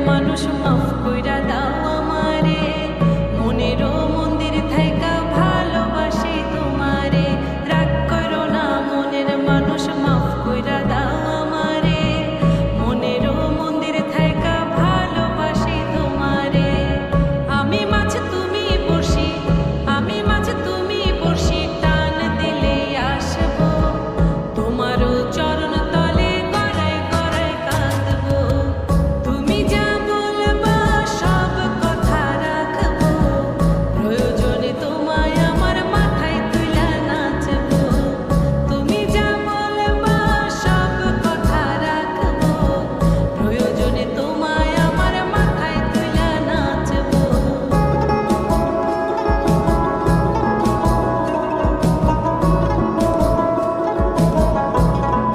মানুষ মাফ কইরা দাও আমারে, মনেরও মন্দির থাইকা ভালোবাসি তোমারে। রাগ করো না মনের মানুষ মাফ কইরা দাও আমারে, মনেরও মন্দির থাইকা ভালোবাসি তোমারে। আমি মাছ তুমি বড়শি, আমি মাছ তুমি বড়শি, টান দিলে আসবো তোমারও চরণ